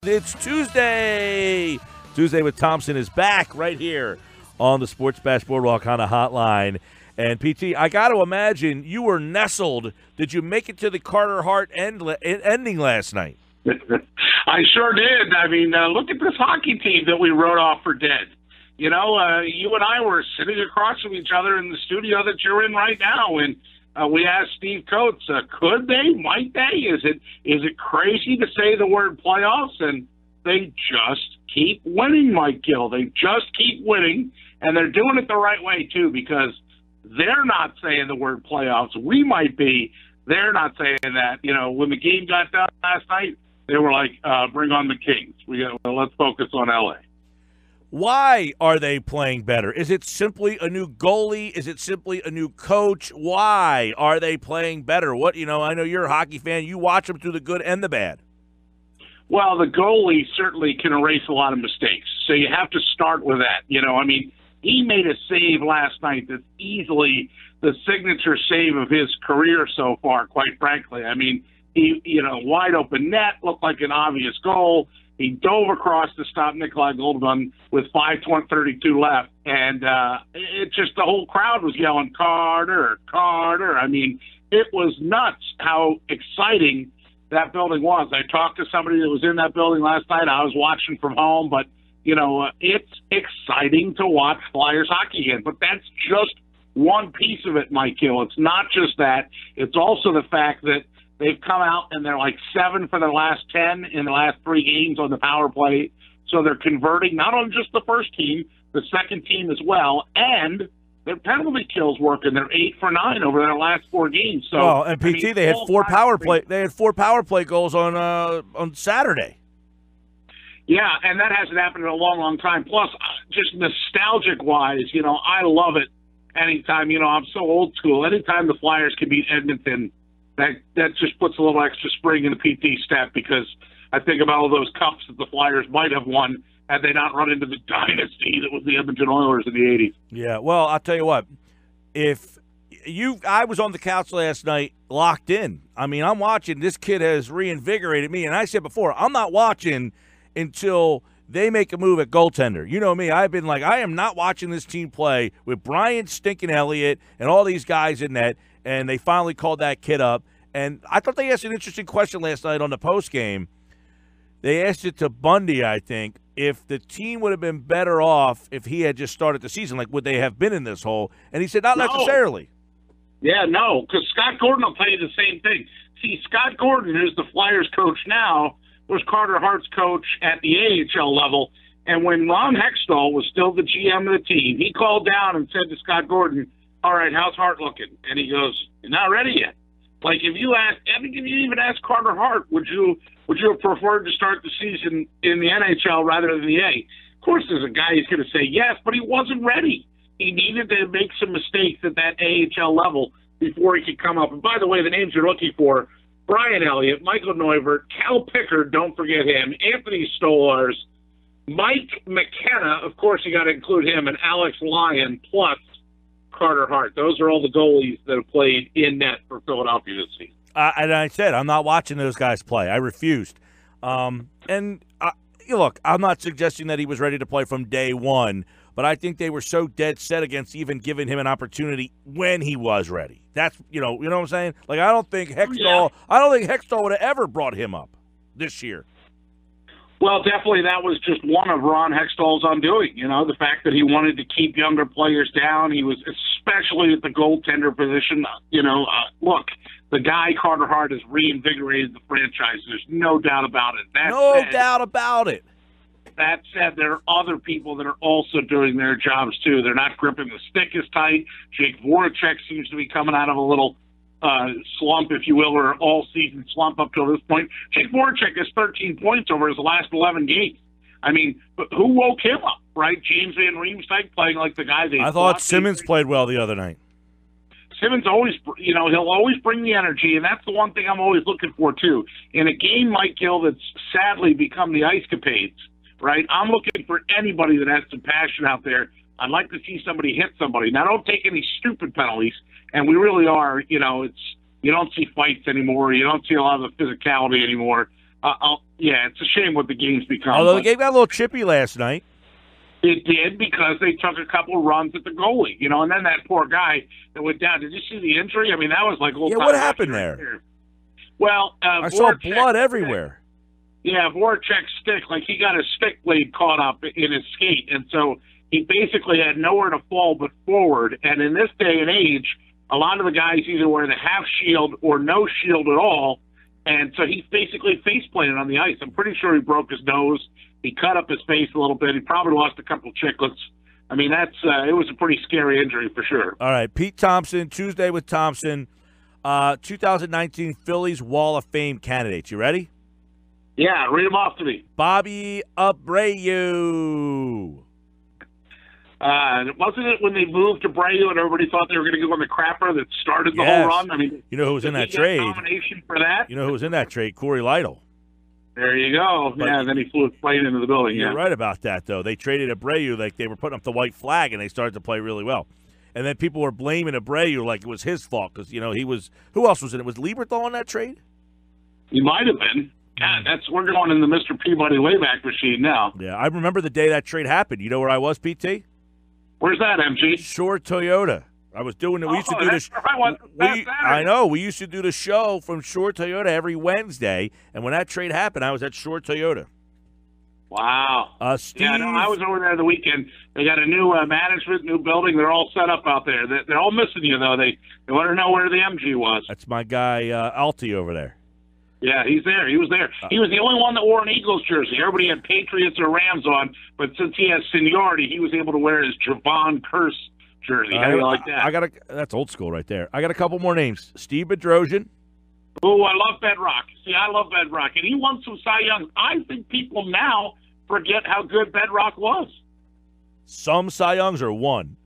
It's Tuesday. Tuesday with Thompson is back right here on the Sports Bash Boardwalk on a hotline. And, PT, I got to imagine you were nestled. Did you make it to the Carter Hart ending last night? I sure did. I mean, look at this hockey team that we wrote off for dead. You know, you and I were sitting across from each other in the studio that you're in right now, and we asked Steve Coates, could they, might they? Is it crazy to say the word playoffs? And they just keep winning, Mike Gill. They just keep winning, and they're doing it the right way, too, because they're not saying the word playoffs. We might be. They're not saying that. You know, when the game got done last night, they were like, bring on the Kings. Let's focus on L.A. Why are they playing better? Is it simply a new goalie? Is it simply a new coach? Why are they playing better? I know you're a hockey fan. You watch them through the good and the bad. Well, the goalie certainly can erase a lot of mistakes. So you have to start with that. He made a save last night that's easily the signature save of his career so far, quite frankly. I mean, he, wide open net, looked like an obvious goal. He dove across to stop Nikolai Goldman with 5:32 left, and the whole crowd was yelling, Carter, Carter. I mean, it was nuts how exciting that building was. I talked to somebody that was in that building last night. I was watching from home, but, it's exciting to watch Flyers hockey again. But that's just one piece of it, Mike Gill. It's not just that. It's also the fact that they've come out and they're like 7 for their last 10 in the last 3 games on the power play. So they're converting not on just the first team, the second team as well, and their penalty kills working. They're 8 for 9 over their last 4 games. So, and PT, they had 4 power play. They had 4 power play goals on Saturday. Yeah, and that hasn't happened in a long, long time. Plus, just nostalgic-wise, I love it. Anytime, I'm so old school. Anytime the Flyers can beat Edmonton, that just puts a little extra spring in the PT step, because I think about all those cups that the Flyers might have won had they not run into the dynasty that was the Edmonton Oilers in the 80s. Yeah, well, I'll tell you what. I was on the couch last night locked in. I mean, I'm watching. This kid has reinvigorated me. And I said before, I'm not watching until they make a move at goaltender. You know me. I've been like, I am not watching this team play with Brian Stinking Elliott and all these guys in net. And they finally called that kid up. And I thought they asked an interesting question last night on the postgame. They asked it to Bundy, I think, if the team would have been better off if he had just started the season. Like, would they have been in this hole? And he said, not necessarily. Yeah, no, because Scott Gordon will tell you the same thing. See, Scott Gordon, who's the Flyers coach now, was Carter Hart's coach at the AHL level. And when Ron Hextall was still the GM of the team, he called down and said to Scott Gordon, all right, how's Hart looking? And he goes, you're not ready yet. Like, if you even asked Carter Hart, would you have preferred to start the season in the NHL rather than the A? Of course, there's a guy who's going to say yes, but he wasn't ready. He needed to make some mistakes at that AHL level before he could come up. And by the way, the names you're looking for, Brian Elliott, Michael Neuvert, Cal Pickard, don't forget him, Anthony Stolarz, Mike McKenna, of course you got to include him, and Alex Lyon, plus Carter Hart. Those are all the goalies that have played in net for Philadelphia this season. And I said, I'm not watching those guys play. I refused. Look, I'm not suggesting that he was ready to play from day one, but I think they were so dead set against even giving him an opportunity when he was ready. That's, you know what I'm saying? Like, I don't think Hextall would have ever brought him up this year. Well, definitely that was just one of Ron Hextall's undoing, the fact that he wanted to keep younger players down. He was, especially at the goaltender position, look, the guy Carter Hart has reinvigorated the franchise. There's no doubt about it. No doubt about it. That said, there are other people that are also doing their jobs, too. They're not gripping the stick as tight. Jake Voracek seems to be coming out of a little slump, if you will, or all-season slump up till this point. Jake Voracek has 13 points over his last 11 games. I mean, but who woke him up, right? James Van Riemsdyk playing like the guy they I thought Simmons played well the other night. Simmons always, he'll always bring the energy, and that's the one thing I'm always looking for, too. In a game, Mike Gill, that's sadly become the Ice Capades, right? I'm looking for anybody that has some passion out there. I'd like to see somebody hit somebody. Now, don't take any stupid penalties, and we really are, you don't see fights anymore. You don't see a lot of the physicality anymore. Yeah, it's a shame what the game's become. Although the game got a little chippy last night. It did, because they took a couple of runs at the goalie, and then that poor guy that went down. Did you see the injury? I mean, that was like what happened there? Well, I saw blood everywhere. Yeah, Voracek's stick, like he got his stick blade caught up in his skate, and so he basically had nowhere to fall but forward. And in this day and age, a lot of the guys either wear the half shield or no shield at all, and so he basically face planted on the ice. I'm pretty sure he broke his nose. He cut up his face a little bit. He probably lost a couple chiclets. I mean, it was a pretty scary injury for sure. All right, Pete Thompson, Tuesday with Thompson, 2019 Phillies Wall of Fame candidates. You ready? Yeah, read them off to me. Bobby Abreu. Wasn't it when they moved to Abreu and everybody thought they were going to go on the crapper that started the whole run? I mean, you know who was in that trade? Nomination for that? You know who was in that trade? Corey Lytle. There you go. But, and then he flew his plane into the building. You're right about that, though. They traded Abreu like they were putting up the white flag, and they started to play really well. And then people were blaming Abreu like it was his fault because, he was – who else was in it? Was Lieberthal on that trade? He might have been. God, we're going in the Mr. Peabody Wayback Machine now. Yeah, I remember the day that trade happened. You know where I was, PT? Where's that, MG? Shore Toyota. I was doing it. We used to do this. I know. We used to do the show from Shore Toyota every Wednesday, and when that trade happened, I was at Shore Toyota. Wow. Steve, yeah, no, I was over there the weekend. They got a new management, new building. They're all set up out there. They're all missing you, though. They want to know where the MG was. That's my guy, Alti, over there. Yeah, he's there. He was there. He was the only one that wore an Eagles jersey. Everybody had Patriots or Rams on, but since he has seniority, he was able to wear his Javon Curse jersey. How do you like that? That's old school right there. I got a couple more names. Steve Bedrosian. Oh, I love Bedrock. See, I love Bedrock. And he won some Cy Young. I think people now forget how good Bedrock was. Some Cy Youngs are one.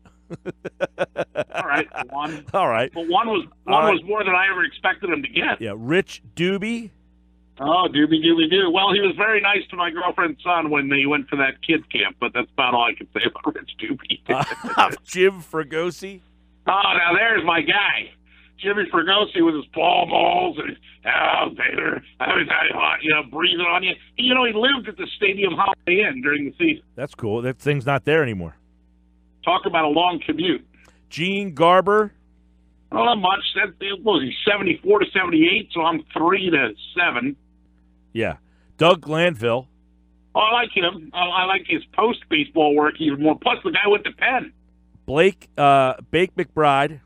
All right, one. All right. But one was more than I ever expected him to get. Yeah, Rich Doobie. Oh, Doobie. Well, he was very nice to my girlfriend's son when they went for that kids camp, but that's about all I can say about Rich Doobie. Jim Fregosi. Oh, now there's my guy. Jimmy Fregosi with his balls and Taylor, breathing on you. He lived at the Stadium Holiday Inn during the season. That's cool. That thing's not there anymore. Talk about a long commute. Gene Garber. Not much. What was he, 74 to 78? So I'm 3 to 7. Yeah. Doug Glanville. Oh, I like him. I like his post-baseball work even more. Plus, the guy went to Penn. Bake McBride.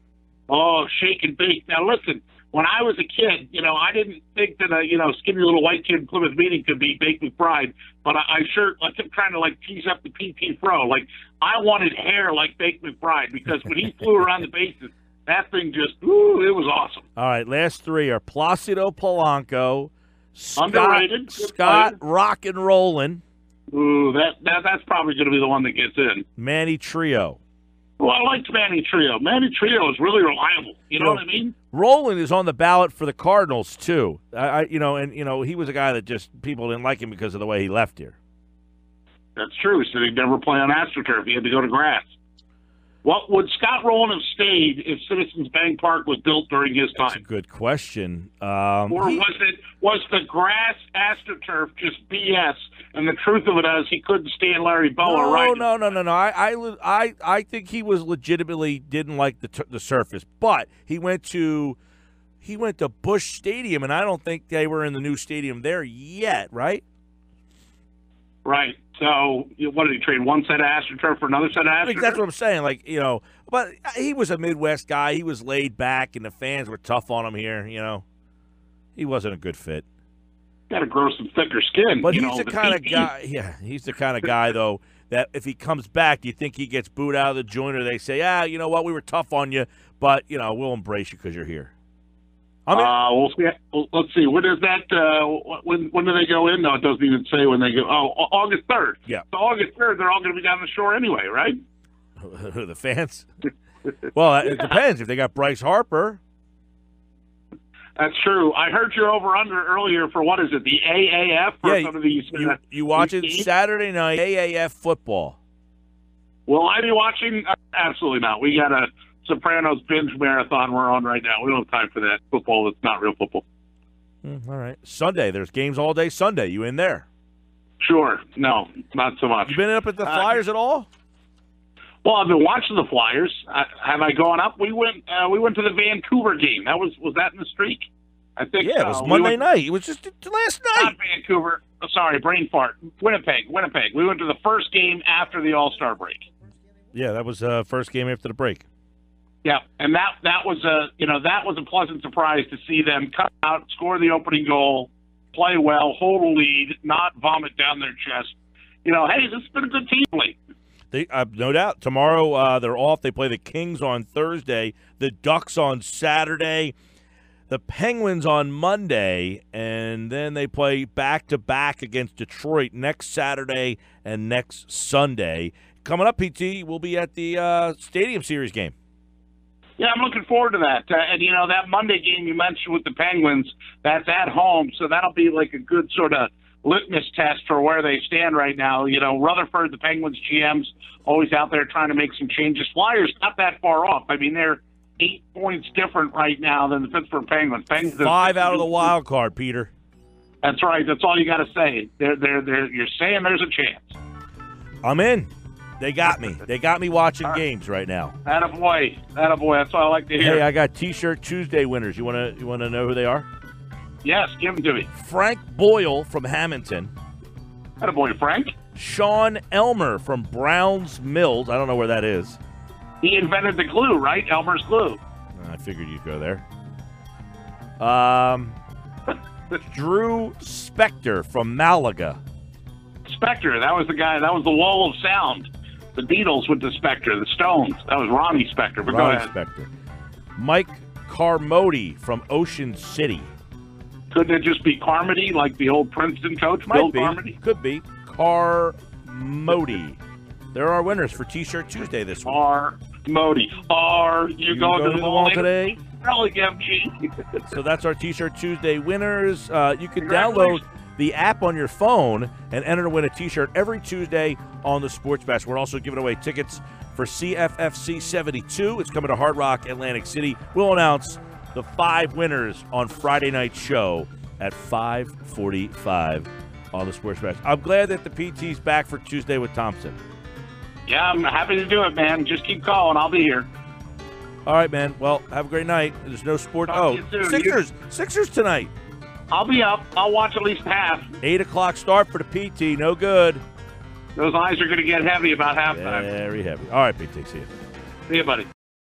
Oh, shake and bake. Now, listen, when I was a kid, I didn't think that a, skinny little white kid in Plymouth Meeting could be Bake McBride, but I kept trying to, tease up the PT Pro. I wanted hair like Bake McBride because when he flew around the bases, that thing just, it was awesome. All right, last three are Placido Polanco, underrated, Scott Rock and Rollin'. Ooh, that's probably going to be the one that gets in. Manny Trio. Well, I liked Manny Trio. Manny Trio is really reliable. You know what I mean? Roland is on the ballot for the Cardinals too. He was a guy that just people didn't like him because of the way he left here. That's true. So he'd never play on AstroTurf. He had to go to grass. What would Scott Rowland have stayed if Citizens Bank Park was built during his time? That's a good question. Or was the grass AstroTurf just BS? And the truth of it is, he couldn't stand Larry Bowa, right? No. I think he was legitimately didn't like the surface, but he went to Busch Stadium, and I don't think they were in the new stadium there yet, right? Right. So, what did he trade? One set of AstroTurf for another set of AstroTurf? That's what I'm saying. But he was a Midwest guy. He was laid back, and the fans were tough on him here. He wasn't a good fit. Got to grow some thicker skin. But he's the kind of guy. Yeah, he's the kind of guy though that if he comes back, do you think he gets booed out of the joint, or they say, you know what, we were tough on you, but we'll embrace you because you're here. We'll see. Let's see. When is that? When do they go in? No, it doesn't even say when they go. Oh, August 3rd. Yeah. So August 3rd, they're all going to be down the shore anyway, right? The fans? Well, it depends. If they got Bryce Harper. That's true. I heard you're over-under earlier for, what is it, the AAF? Or some of these, you watch it Saturday night, AAF football. Will I be watching? Absolutely not. We got a Sopranos binge marathon we're on right now. We don't have time for that football that's not real football. All right. Sunday, there's games all day Sunday. You in there? Sure. No, not so much. You been up at the Flyers at all? Well, I've been watching the Flyers. Have I gone up? We went to the Vancouver game. Was that in the streak? I think. Yeah, it was Monday night. It was just last night. Not Vancouver. Oh, sorry, brain fart. Winnipeg. We went to the first game after the All-Star break. Yeah, that was first game after the break. Yeah, and that was a pleasant surprise to see them come out, score the opening goal, play well, hold a lead, not vomit down their chest. Hey, this has been a good team lately. No doubt. Tomorrow they're off. They play the Kings on Thursday, the Ducks on Saturday, the Penguins on Monday, and then they play back-to-back against Detroit next Saturday and next Sunday. Coming up, PT, we'll be at the Stadium Series game. Yeah, I'm looking forward to that. And, that Monday game you mentioned with the Penguins, that's at home, so that'll be like a good sort of litmus test for where they stand right now. Rutherford, the Penguins GM's always out there trying to make some changes. Flyers not that far off. I mean, they're 8 points different right now than the Pittsburgh Penguins. 5 out of the wild card, Peter. That's right. That's all you got to say. You're saying there's a chance. I'm in. They got me. They got me watching games right now. Attaboy. That's what I like to hear. Hey, I got T-shirt Tuesday winners. You wanna know who they are? Yes, give them to me. Frank Boyle from Hamilton. Attaboy, Frank. Sean Elmer from Browns Mills. I don't know where that is. He invented the glue, right? Elmer's glue. I figured you'd go there. Drew Spector from Malaga. Spector, that was the guy. That was the Wall of Sound. The Beatles with the Spector, the Stones. That was Ronnie Spector. But go ahead. Spector. Mike Carmody from Ocean City. Couldn't it just be Carmody, like the old Princeton coach, Bill Carmody? Could be. Carmody. There are winners for T-shirt Tuesday this week. Carmody. Are you going to the ball today? Probably get me. So that's our T-shirt Tuesday winners. You can download the app on your phone and enter to win a T-shirt every Tuesday on the Sports Bash. We're also giving away tickets for CFFC 72. It's coming to Hard Rock, Atlantic City. We'll announce the 5 winners on Friday night show at 5:45 on the Sports Bash. I'm glad that the PT's back for Tuesday with Thompson. Yeah, I'm happy to do it, man. Just keep calling. I'll be here. All right, man. Well, have a great night. There's no sport. Sixers tonight. I'll be up. I'll watch at least half. 8 o'clock start for the PT. No good. Those eyes are going to get heavy about halftime. Very heavy. All right, PT. See you. See you, buddy.